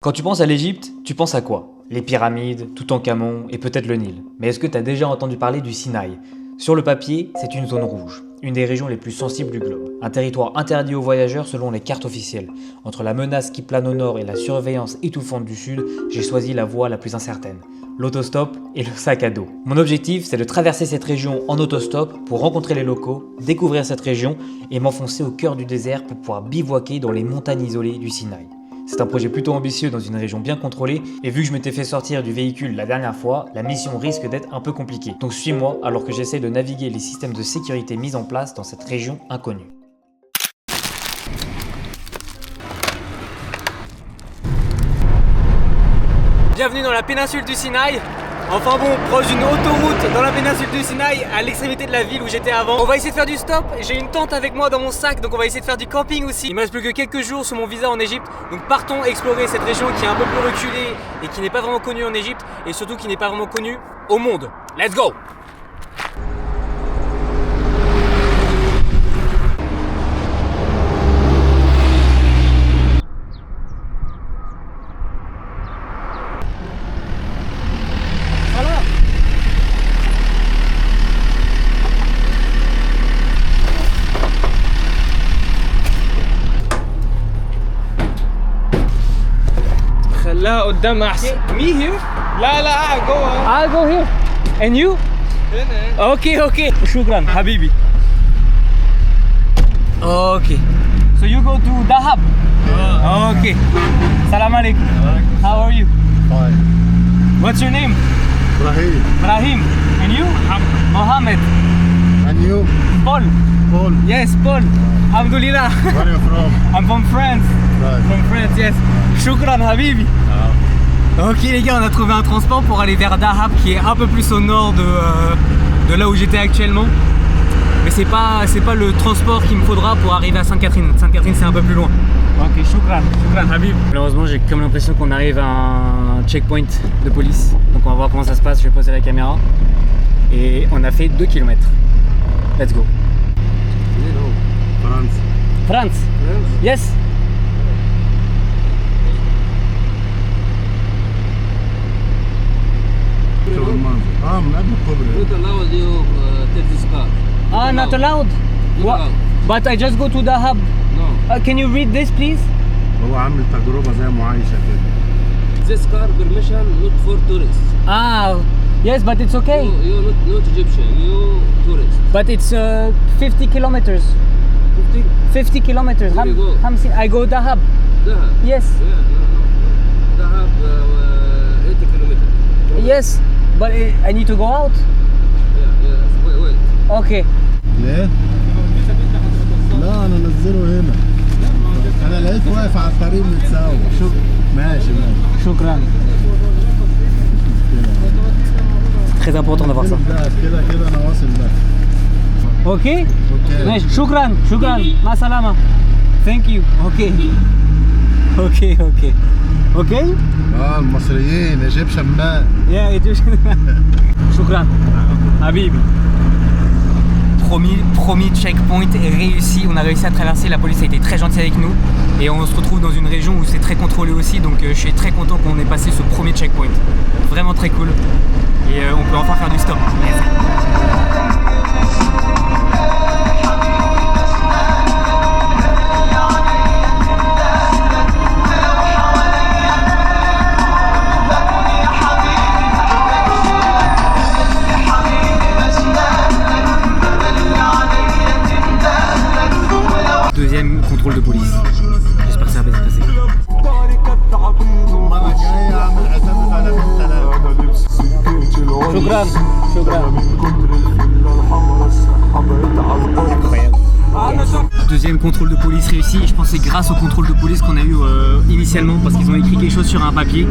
Quand tu penses à l'Égypte, tu penses à quoi? Les pyramides, Toutankhamon et peut-être le Nil. Mais est-ce que tu as déjà entendu parler du Sinaï? Sur le papier, c'est une zone rouge, une des régions les plus sensibles du globe. Un territoire interdit aux voyageurs selon les cartes officielles. Entre la menace qui plane au nord et la surveillance étouffante du sud, j'ai choisi la voie la plus incertaine. L'autostop et le sac à dos. Mon objectif, c'est de traverser cette région en autostop pour rencontrer les locaux, découvrir cette région et m'enfoncer au cœur du désert pour pouvoir bivouaquer dans les montagnes isolées du Sinaï. C'est un projet plutôt ambitieux dans une région bien contrôlée, et vu que je m'étais fait sortir du véhicule la dernière fois, la mission risque d'être un peu compliquée. Donc suis-moi alors que j'essaie de naviguer les systèmes de sécurité mis en place dans cette région inconnue. Bienvenue dans la péninsule du Sinaï. Enfin bon, proche d'une autoroute dans la péninsule du Sinaï, à l'extrémité de la ville où j'étais avant. On va essayer de faire du stop, j'ai une tente avec moi dans mon sac, donc on va essayer de faire du camping aussi. Il me reste plus que quelques jours sur mon visa en Égypte, donc partons explorer cette région qui est un peu plus reculée et qui n'est pas vraiment connue en Égypte, et surtout qui n'est pas vraiment connue au monde. Let's go! لا قدام احسن. Me here? لا لا جوه. I'll go here. And you? هنا. Okay. شكرا حبيبي. Okay. So you go to Dahab? Okay. Salam alaikum. How are you? Fine. What's your name? Ibrahim. Ibrahim. And you? Mohammed. And you? Paul. Paul. Yes, Paul. Alhamdulillah. Where are you from? I'm from France. Right. From France, yes. Shukran Habibi. Ok les gars, on a trouvé un transport pour aller vers Dahab qui est un peu plus au nord de là où j'étais actuellement. Mais c'est pas le transport qu'il me faudra pour arriver à Sainte-Catherine. Sainte-Catherine c'est un peu plus loin. Ok, shukran Habib. Malheureusement j'ai comme l'impression qu'on arrive à un checkpoint de police. Donc on va voir comment ça se passe, je vais poser la caméra. Et on a fait 2 km. Let's go. France. France? Yes. شو المنظر؟ من قبل الكوبري. Not allowed you take this car. Ah, not allowed? Not allowed. But I just go to Dahab. No. Can you read this please? هو عامل تجربة زي معايشة كده. This car permission not for tourists. Ah, yes, but it's okay. You not Egyptian. You tourist. But it's 50 kilometers. 50. 50 kilometers. Where you go? I go Dahab. Dahab. Yes. Yeah, no. Dahab 80 kilometers. Yes. But I need to go out. Yeah. Wait. Okay. ليه؟ لا أنا نزله هنا. أنا لقيت واقف على الطريق متساوي. شو؟ ماشي. شكرا. Très important d'avoir ça. كده أنا واصل ده. Okay. Okay. ماشي. شكرا. مع السلامة. Thank you. Okay. Okay. المصريين Egyptian man. Yeah, Egyptian. شكرا. حبيبي. Promis checkpoint est réussi, on a réussi à traverser, la police a été très gentille avec nous et on se retrouve dans une région où c'est très contrôlé aussi, donc je suis très content qu'on ait passé ce premier checkpoint. Vraiment très cool et on peut enfin faire du stop. Deuxième contrôle de police. J'espère que ça va bien se passer. المرة الجاية أعمل حسابي على 3000. شكرا. Deuxième contrôle de police réussi, je pense que c'est grâce au contrôle de police qu'on a eu initialement parce qu'ils ont écrit quelque chose sur un papier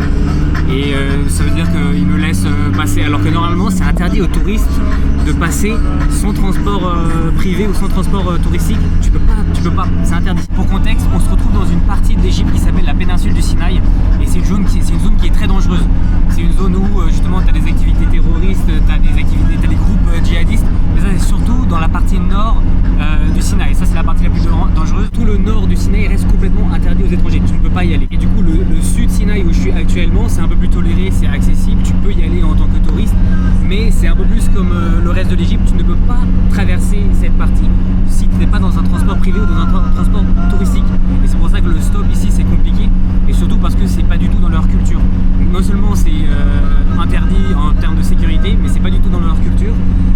et ça veut dire qu'ils me laissent passer alors que normalement c'est interdit aux touristes de passer sans transport privé ou sans transport touristique, tu peux pas, c'est interdit. Pour contexte, on se retrouve dans une partie d'Égypte qui s'appelle la péninsule du Sinaï et c'est une zone qui est très dangereuse. C'est une zone où justement tu as des activités terroristes, tu as des groupes djihadistes, mais ça c'est surtout dans la partie nord du Sinaï. Ça c'est la partie la plus dangereuse. Tout le nord du Sinaï reste complètement interdit aux étrangers, tu ne peux pas y aller. Et du coup le le sud Sinaï où je suis actuellement, c'est un peu plus toléré, c'est accessible, tu peux y aller en tant que touriste, mais c'est un peu plus comme le reste de l'Égypte, tu ne peux pas traverser cette partie si tu n'es pas dans un transport privé ou dans un transport touristique. Et c'est pour ça que le stop ici c'est compliqué, et surtout parce que c'est pas du tout dans leur culture. Donc non seulement c'est interdit en termes de sécurité, mais c'est pas du tout dans leur culture,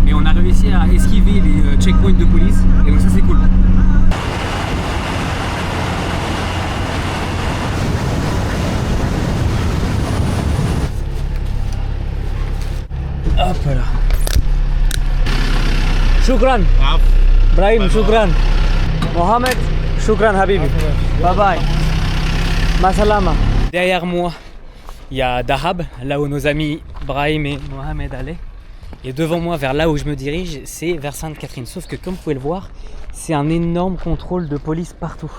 et on a réussi à esquiver les checkpoints de police, et donc ça c'est cool. Hop là. Shukran. Brahim, shukran. Mohamed, shukran Habibi. Bye bye. Masalama. Derrière moi, il y a Dahab, là où nos amis Brahim et Mohamed allaient. Et devant moi, vers là où je me dirige, c'est vers Sainte-Catherine. Sauf que comme vous pouvez le voir, c'est un énorme contrôle de police partout.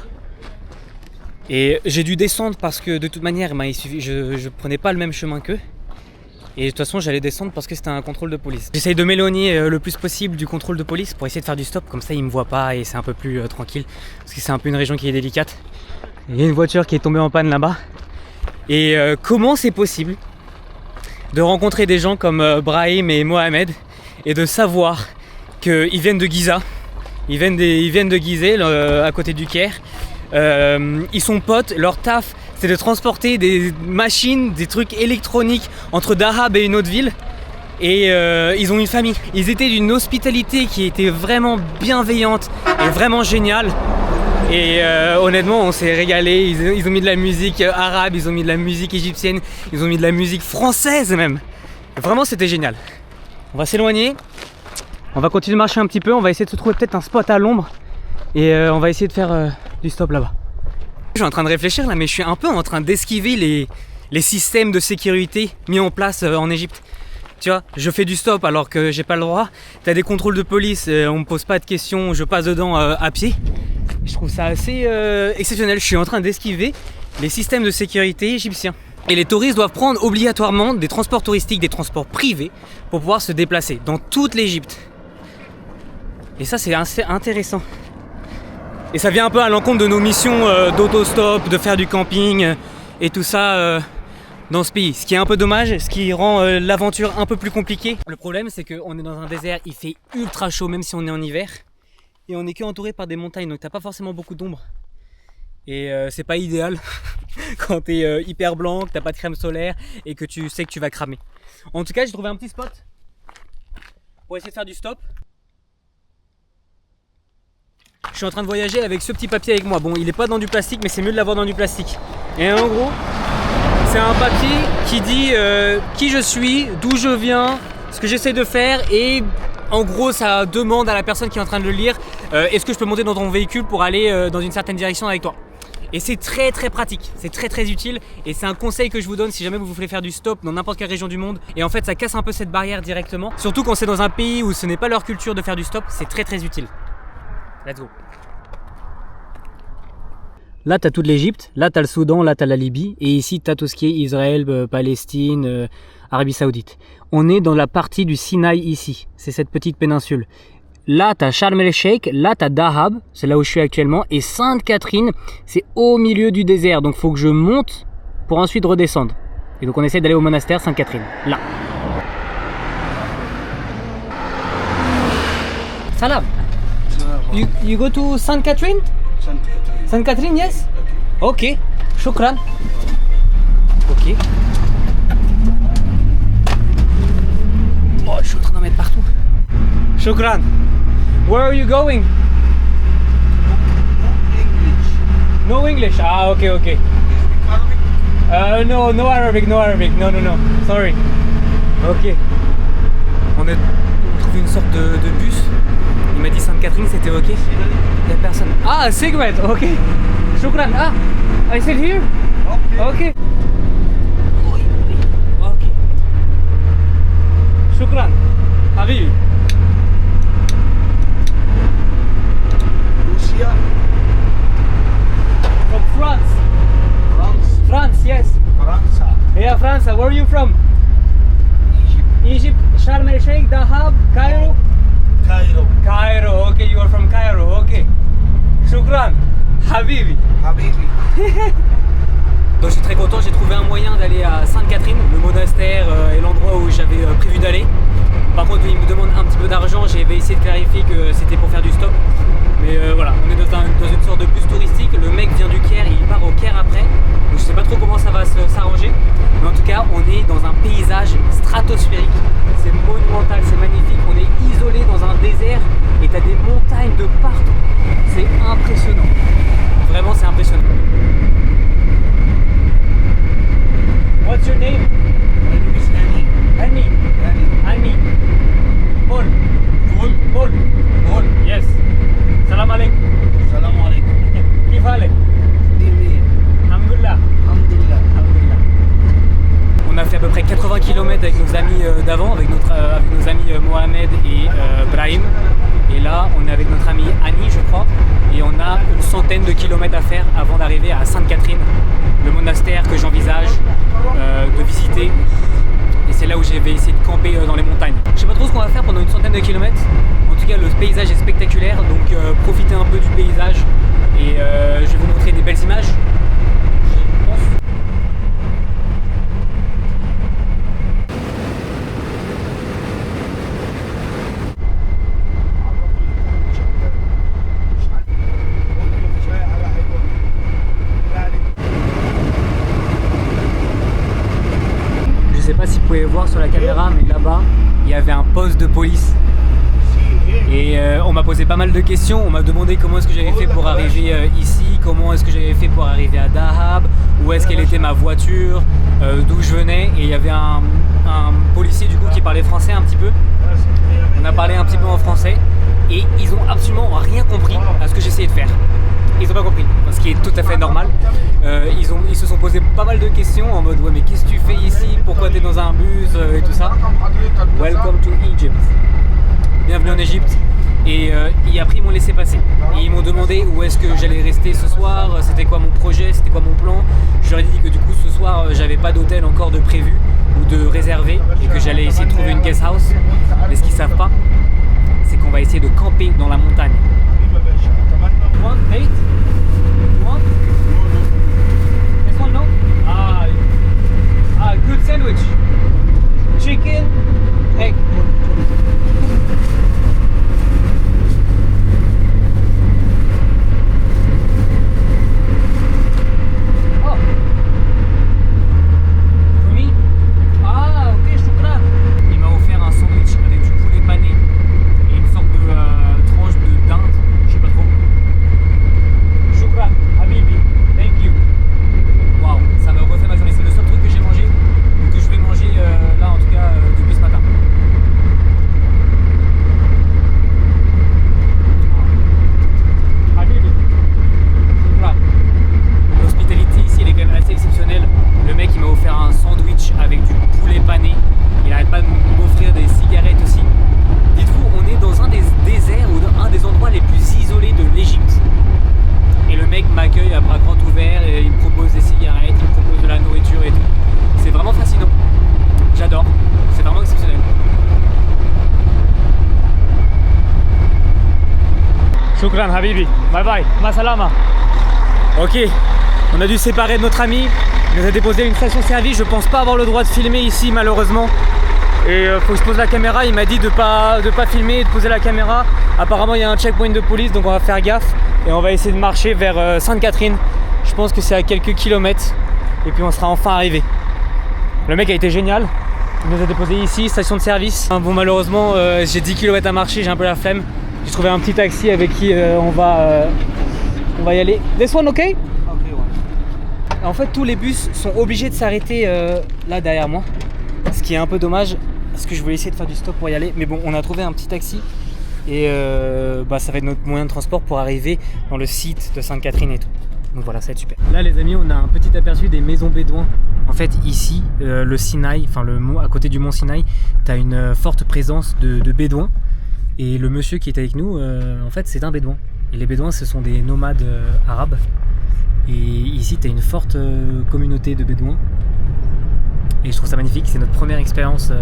Et j'ai dû descendre parce que de toute manière, je prenais pas le même chemin qu'eux. Et de toute façon j'allais descendre parce que c'était un contrôle de police. J'essaye de m'éloigner le plus possible du contrôle de police pour essayer de faire du stop, comme ça ils me voient pas et c'est un peu plus tranquille. Parce que c'est un peu une région qui est délicate. Il y a une voiture qui est tombée en panne là-bas. Et comment c'est possible de rencontrer des gens comme Brahim et Mohamed et de savoir qu'ils viennent de Giza, ils viennent de Gizeh, à côté du Caire. Ils sont potes, leur taf c'est de transporter des machines, des trucs électroniques entre Dahab et une autre ville. Et ils ont une famille. Ils étaient d'une hospitalité qui était vraiment bienveillante et vraiment géniale. Et honnêtement on s'est régalé. Ils ont mis de la musique arabe, ils ont mis de la musique égyptienne, ils ont mis de la musique française même. Vraiment c'était génial. On va s'éloigner, on va continuer de marcher un petit peu, on va essayer de se trouver peut-être un spot à l'ombre. Et on va essayer de faire du stop là-bas. Je suis en train de réfléchir là, mais je suis un peu en train d'esquiver les systèmes de sécurité mis en place en Égypte. Tu vois, je fais du stop alors que j'ai pas le droit. T'as des contrôles de police, on me pose pas de questions, je passe dedans à pied. Je trouve ça assez exceptionnel. Je suis en train d'esquiver les systèmes de sécurité égyptiens. Et les touristes doivent prendre obligatoirement des transports touristiques, des transports privés pour pouvoir se déplacer dans toute l'Égypte. Et ça c'est assez intéressant. Et ça vient un peu à l'encontre de nos missions d'autostop, de faire du camping et tout ça dans ce pays. Ce qui est un peu dommage, ce qui rend l'aventure un peu plus compliquée. Le problème c'est qu'on est dans un désert, il fait ultra chaud même si on est en hiver. Et on est que entouré par des montagnes, donc t'as pas forcément beaucoup d'ombre. Et c'est pas idéal quand t'es hyper blanc, que t'as pas de crème solaire et que tu sais que tu vas cramer. En tout cas j'ai trouvé un petit spot pour essayer de faire du stop. Je suis en train de voyager avec ce petit papier avec moi. Bon, il est pas dans du plastique, mais c'est mieux de l'avoir dans du plastique. Et en gros, c'est un papier qui dit qui je suis, d'où je viens, ce que j'essaie de faire. Et en gros, ça demande à la personne qui est en train de le lire est-ce que je peux monter dans ton véhicule pour aller dans une certaine direction avec toi. Et c'est très très pratique, c'est très très utile. Et c'est un conseil que je vous donne si jamais vous voulez faire du stop dans n'importe quelle région du monde. Et en fait, ça casse un peu cette barrière directement. Surtout quand c'est dans un pays où ce n'est pas leur culture de faire du stop, c'est très très utile. Let's go. Là t'as toute l'Égypte, là t'as le Soudan, là t'as la Libye, et ici t'as tout ce qui est Israël, Palestine, Arabie Saoudite. On est dans la partie du Sinaï ici, c'est cette petite péninsule. Là t'as Sharm el-Sheikh, là t'as Dahab, c'est là où je suis actuellement, et Sainte-Catherine, c'est au milieu du désert, donc faut que je monte pour ensuite redescendre. Et donc on essaie d'aller au monastère Sainte-Catherine, là. Salam. You go to Sainte Catherine? Sainte Catherine, yes? Okay. Shukran. Ok. Oh, je suis en train d'en mettre partout. Shukran. Where are you going? No English. Ah, okay, okay. No Arabic, no Arabic. No. Sorry. Ok. On a trouvé une sorte de bus. Il m'a dit Sainte-Catherine, c'était ok. Il n'y a personne. Ah, cigarette, ok. Shukran. Ah, I sit here? Ok. Ok. Shukran. Habibi. Lucia. From France. France, yes. France. Yeah, France. Where are you from? Egypt. Sharm el-Sheikh, Dahab, Cairo. Cairo, okay, you are from Cairo, okay. Shukran, Habibi. Habibi. Donc je suis très content entre-temps, j'ai trouvé un moyen d'aller à Sainte-Catherine, le monastère et l'endroit où j'avais prévu d'aller. Par contre, il me demande un petit peu d'argent, j'ai essayé de clarifier que c'était pour faire du stop. Mais voilà, on est dans une sorte de bus touristique, le mec vient du Caire, il part au Caire après. Donc je sais pas trop comment ça va s'arranger. Mais en tout cas, on est dans un paysage stratosphérique. C'est monumental, c'est magnifique. On est isolé dans un désert et t'as des montagnes de partout. C'est impressionnant. Vraiment, c'est impressionnant. What's your name? My name is Hani. Hani. Hani. Paul. Paul. Paul. Yes. Salam alaikum. Salam alaikum. كيف حالك? الحمد لله. On a fait à peu près 80 km avec nos amis d'avant, avec nos amis Mohamed et Brahim. Et là, on est avec notre ami Annie, je crois. Et on a une centaine de kilomètres à faire avant d'arriver à Sainte-Catherine, le monastère que j'envisage de visiter. Et c'est là où je vais essayer de camper dans les montagnes. Je sais pas trop ce qu'on va faire pendant une centaine de kilomètres. En tout cas, le paysage est spectaculaire, donc profitez un peu du paysage. Et je vais vous montrer des belles images. Je pense. Je sais pas si vous pouvez voir sur la caméra, mais là-bas, il y avait un poste de police. Et on m'a posé pas mal de questions, on m'a demandé comment est-ce que j'avais fait pour arriver ici, comment est-ce que j'avais fait pour arriver à Dahab, où est-ce qu'elle était ma voiture, d'où je venais. Et il y avait un policier du coup qui parlait français un petit peu. On a parlé un petit peu en français et ils ont absolument rien compris à ce que j'essayais de faire. Ils n'ont pas compris, ce qui est tout à fait normal. Ils se sont posé pas mal de questions en mode ouais mais qu'est-ce que tu fais ici, pourquoi tu es dans un bus et tout ça. Welcome to Egypt. Bienvenue en Égypte. Et après ils m'ont laissé passer. Et ils m'ont demandé où est-ce que j'allais rester ce soir, c'était quoi mon projet, c'était quoi mon plan. Je leur ai dit que du coup ce soir j'avais pas d'hôtel encore de prévu ou de réservé et que j'allais essayer de trouver une guest house. Mais ce qu'ils savent pas, c'est qu'on va essayer de camper dans la montagne. One, eight? One? This one, no? Good sandwich. Chicken, egg. Shukran Habibi, bye bye, masalama. Ok, on a dû se séparer de notre ami, il nous a déposé à une station-service, je pense pas avoir le droit de filmer ici malheureusement. Et faut que je pose la caméra, il m'a dit de pas filmer et de poser la caméra. Apparemment il y a un checkpoint de police donc on va faire gaffe. Et on va essayer de marcher vers Sainte-Catherine. Je pense que c'est à quelques kilomètres. Et puis on sera enfin arrivé. Le mec a été génial. Il nous a déposé ici, station de service. Bon malheureusement j'ai 10 km à marcher, j'ai un peu la flemme. J'ai trouvé un petit taxi avec qui on va y aller. This one, okay? En fait tous les bus sont obligés de s'arrêter là derrière moi. Ce qui est un peu dommage parce que je voulais essayer de faire du stop pour y aller. Mais bon, on a trouvé un petit taxi. Et ça va être notre moyen de transport pour arriver dans le site de Sainte-Catherine et tout. Donc voilà, ça va être super. Là les amis, on a un petit aperçu des maisons bédouins. En fait ici, le Sinaï, enfin à côté du mont Sinaï, tu as une forte présence de bédouins. Et le monsieur qui est avec nous, en fait c'est un bédouin. Et les bédouins ce sont des nomades arabes. Et ici tu as une forte communauté de bédouins. Et je trouve ça magnifique, c'est notre première expérience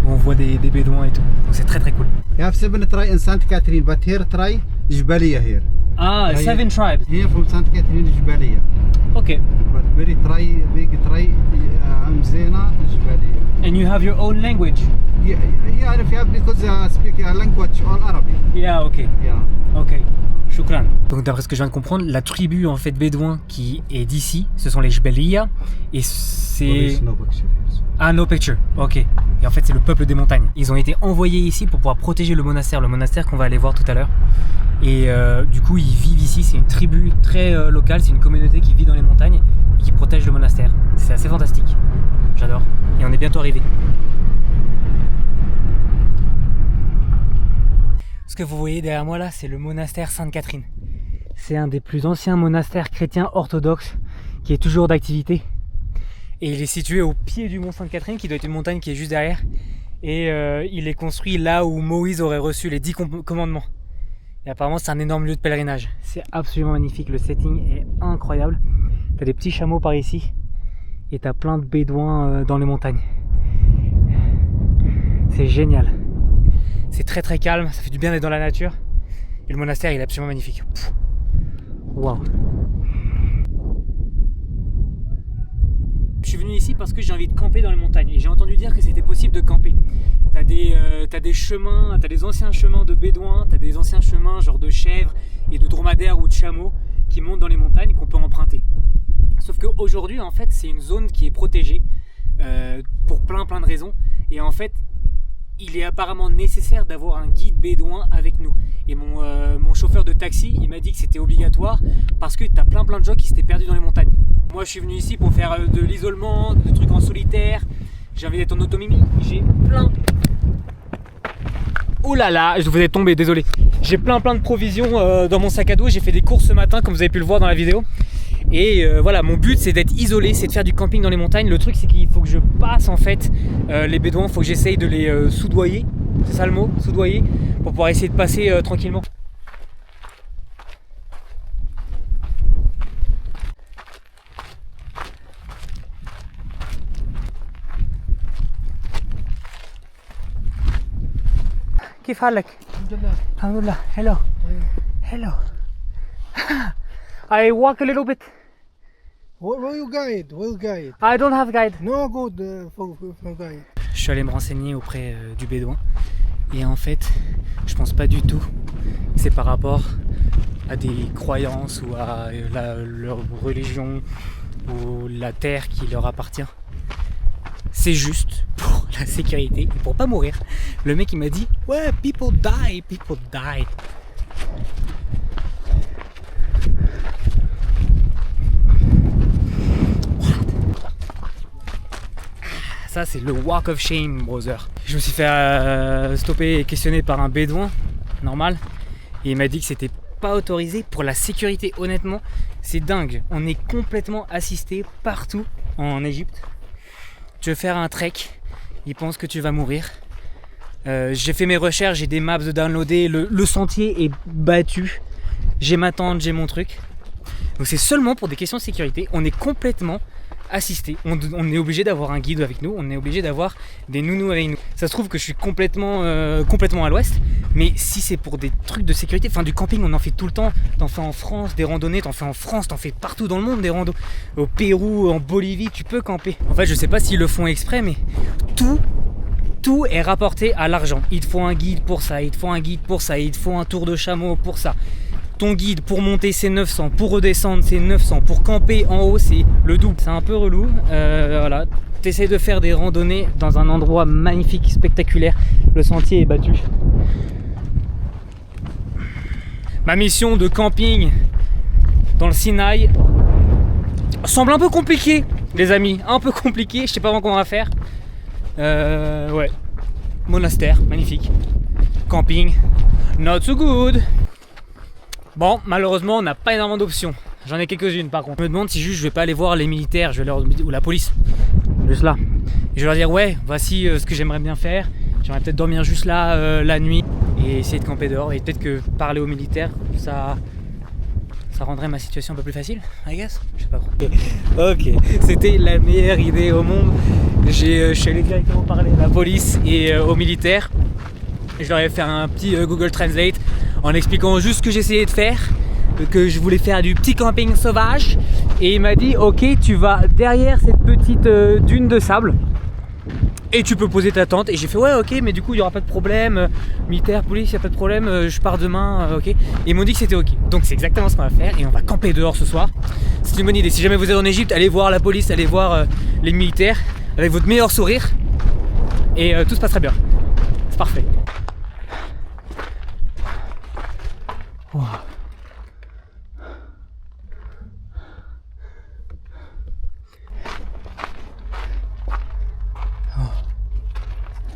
où on voit des bédouins et tout. Donc c'est très très cool. You have 7 tribes in Sainte-Catherine, but here try Jbaliya here. Ah, 7 tribes. Here from Sainte-Catherine Jbaliya. Ok. But very big زينة جبالية. And you have your own language? يعرف because I speak a language all Arabic. Yeah, okay. Yeah. Ok, shukran. Donc d'après ce que je viens de comprendre, la tribu en fait bédouin qui est d'ici, ce sont les Jbeliya et c'est... Ah, no picture, ok. Et en fait c'est le peuple des montagnes. Ils ont été envoyés ici pour pouvoir protéger le monastère qu'on va aller voir tout à l'heure. Et du coup ils vivent ici, c'est une tribu très locale, c'est une communauté qui vit dans les montagnes et qui protège le monastère. C'est assez fantastique, j'adore. Et on est bientôt arrivé. Ce que vous voyez derrière moi là, c'est le monastère Sainte-Catherine. C'est un des plus anciens monastères chrétiens orthodoxes qui est toujours d'activité. Et il est situé au pied du mont Sainte-Catherine, qui doit être une montagne qui est juste derrière. Et il est construit là où Moïse aurait reçu les 10 commandements. Et apparemment c'est un énorme lieu de pèlerinage. C'est absolument magnifique, le setting est incroyable. T'as des petits chameaux par ici. Et t'as plein de bédouins dans les montagnes. C'est génial. C'est très très calme, ça fait du bien d'être dans la nature. Et le monastère il est absolument magnifique. Waouh. Je suis venu ici parce que j'ai envie de camper dans les montagnes. Et j'ai entendu dire que c'était possible de camper. T'as des chemins, t'as des anciens chemins de bédouins, t'as des anciens chemins genre de chèvres et de dromadaires ou de chameaux qui montent dans les montagnes qu'on peut emprunter. Sauf qu'aujourd'hui en fait c'est une zone qui est protégée pour plein de raisons. Et en fait il est apparemment nécessaire d'avoir un guide bédouin avec nous. Et mon chauffeur de taxi, il m'a dit que c'était obligatoire parce que tu as plein de gens qui s'étaient perdus dans les montagnes. Moi je suis venu ici pour faire de l'isolement, des trucs en solitaire. J'ai envie d'être en autonomie. J'ai plein... Oh là là, je vous ai tombé, désolé. J'ai plein de provisions dans mon sac à dos. J'ai fait des courses ce matin comme vous avez pu le voir dans la vidéo. Et voilà, mon but c'est d'être isolé, c'est de faire du camping dans les montagnes. Le truc c'est qu'il faut que je passe en fait les bédouins, il faut que j'essaye de les soudoyer, c'est ça le mot, soudoyer, pour pouvoir essayer de passer tranquillement. كيف حالك؟ الحمد لله. Hello. Hello. I walk a little bit. Where you guide? Where you guide? I don't have guide. No good for guide. Je suis allé me renseigner auprès du bédouin et en fait, je pense pas du tout que c'est par rapport à des croyances ou à leur religion ou la terre qui leur appartient. C'est juste pour la sécurité et pour pas mourir. Le mec il m'a dit ouais, people die. Ça c'est le walk of shame, brother. Je me suis fait stopper et questionner par un bédouin normal et il m'a dit que c'était pas autorisé pour la sécurité. Honnêtement, c'est dingue. On est complètement assisté partout en Égypte. Tu veux faire un trek, ils pensent que tu vas mourir. J'ai fait mes recherches, j'ai des maps de downloader, le sentier est battu. J'ai ma tente, j'ai mon truc. Donc c'est seulement pour des questions de sécurité. On est complètement assisté. On est obligé d'avoir un guide avec nous, on est obligé d'avoir des nounous avec nous. Ça se trouve que je suis complètement à l'ouest, mais si c'est pour des trucs de sécurité, enfin du camping on en fait tout le temps. T'en fais en France, des randonnées, t'en fais en France, t'en fais partout dans le monde des randos. Au Pérou, en Bolivie, tu peux camper. En fait je sais pas s'ils le font exprès, mais tout est rapporté à l'argent. Il te faut un guide pour ça, il te faut un guide pour ça, il te faut un tour de chameau pour ça. Ton guide pour monter c'est 900, pour redescendre c'est 900, pour camper en haut c'est le double. C'est un peu relou, voilà. T'essaies de faire des randonnées dans un endroit magnifique, spectaculaire. Le sentier est battu. Ma mission de camping dans le Sinaï semble un peu compliquée, les amis. Un peu compliquée, je sais pas vraiment comment on va faire. Ouais. Monastère, magnifique. Camping, not so good. Bon, malheureusement, on n'a pas énormément d'options. J'en ai quelques-unes par contre. Je me demande si juste je vais pas aller voir les militaires, je vais ou la police. Juste là. Et je vais leur dire ouais, voici ce que j'aimerais bien faire. J'aimerais peut-être dormir juste là la nuit et essayer de camper dehors. Et peut-être que parler aux militaires, ça rendrait ma situation un peu plus facile, I guess. Je sais pas trop. Ok, c'était la meilleure idée au monde. Je suis allé directement parler à la police et aux militaires. Je leur ai fait un petit Google Translate en expliquant juste ce que j'essayais de faire, que je voulais faire du petit camping sauvage Et il m'a dit ok, tu vas derrière cette petite dune de sable et tu peux poser ta tente. Et j'ai fait ouais ok, mais du coup il n'y aura pas de problème, militaire, police, il n'y a pas de problème, je pars demain, ok. Et ils m'ont dit que c'était ok. Donc c'est exactement ce qu'on va faire et on va camper dehors ce soir. C'est une bonne idée. Si jamais vous êtes en Égypte, allez voir la police, allez voir les militaires avec votre meilleur sourire et tout se passera bien. C'est parfait. Wow.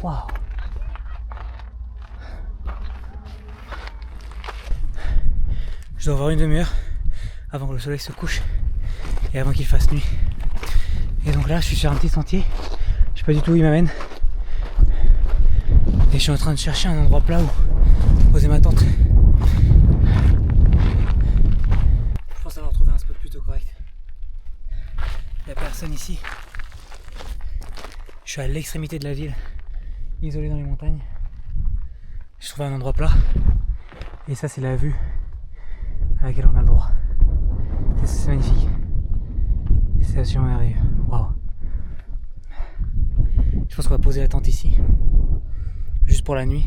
Wow. Je dois avoir une demi-heure avant que le soleil se couche et avant qu'il fasse nuit. Et donc là, je suis sur un petit sentier. Je sais pas du tout où il m'amène. Et je suis en train de chercher un endroit plat où poser ma tente. Je pense avoir trouvé un spot plutôt correct. Il n'y a personne ici. Je suis à l'extrémité de la ville, isolé dans les montagnes. J'ai trouvé un endroit plat. Et ça, c'est la vue à laquelle on a le droit. C'est magnifique. C'est absolument merveilleux. Waouh. Je pense qu'on va poser la tente ici. Juste pour la nuit.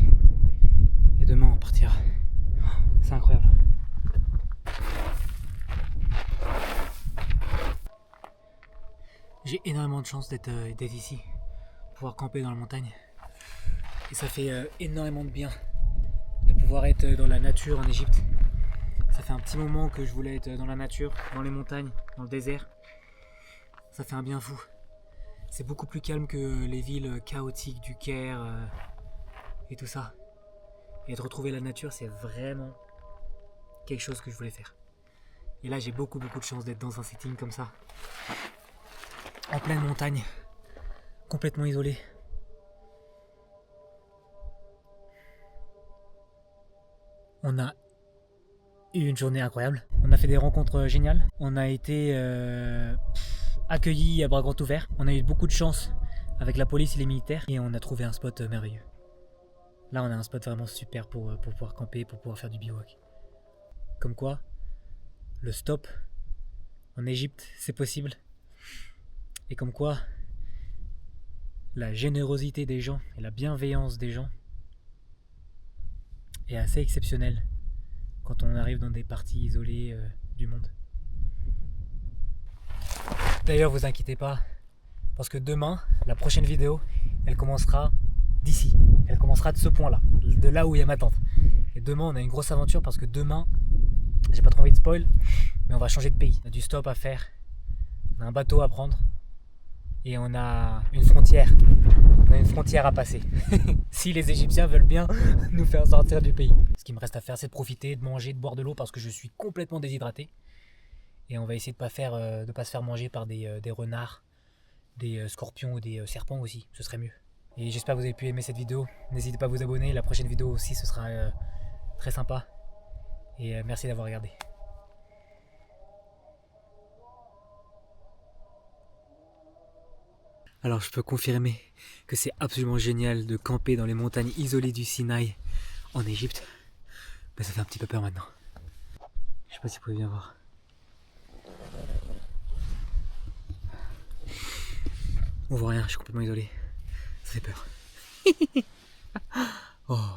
Et demain, on partira. C'est incroyable. J'ai énormément de chance d'être ici. Pouvoir camper dans la montagne. Et ça fait énormément de bien de pouvoir être dans la nature en Égypte. Ça fait un petit moment que je voulais être dans la nature, dans les montagnes, dans le désert. Ça fait un bien fou. C'est beaucoup plus calme que les villes chaotiques du Caire et tout ça. Et de retrouver la nature, c'est vraiment quelque chose que je voulais faire. Et là, j'ai beaucoup de chance d'être dans un setting comme ça. En pleine montagne, complètement isolé. On a eu une journée incroyable. On a fait des rencontres géniales. On a été accueillis à bras grands ouverts. On a eu beaucoup de chance avec la police et les militaires. Et on a trouvé un spot merveilleux. Là, on a un spot vraiment super pour pouvoir camper, pour pouvoir faire du bivouac. Comme quoi, le stop en Égypte, c'est possible. Et comme quoi, la générosité des gens et la bienveillance des gens est assez exceptionnelle quand on arrive dans des parties isolées du monde. D'ailleurs, vous inquiétez pas, parce que demain, la prochaine vidéo, elle commencera d'ici. Elle commencera de ce point-là, de là où il y a ma tente. Et demain, on a une grosse aventure parce que demain, j'ai pas trop envie de spoil, mais on va changer de pays. On a du stop à faire, on a un bateau à prendre et on a une frontière. On a une frontière à passer. Si les Égyptiens veulent bien nous faire sortir du pays. Ce qui me reste à faire, c'est de profiter, de manger, de boire de l'eau parce que je suis complètement déshydraté. Et on va essayer de ne pas se faire manger par des renards, des scorpions ou des serpents aussi. Ce serait mieux. Et j'espère que vous avez pu aimer cette vidéo. N'hésitez pas à vous abonner. La prochaine vidéo aussi, ce sera très sympa. Et merci d'avoir regardé. Alors je peux confirmer que c'est absolument génial de camper dans les montagnes isolées du Sinaï en Égypte. Mais ça fait un petit peu peur maintenant. Je sais pas si vous pouvez bien voir. On voit rien, je suis complètement isolé. Ça fait peur. Oh.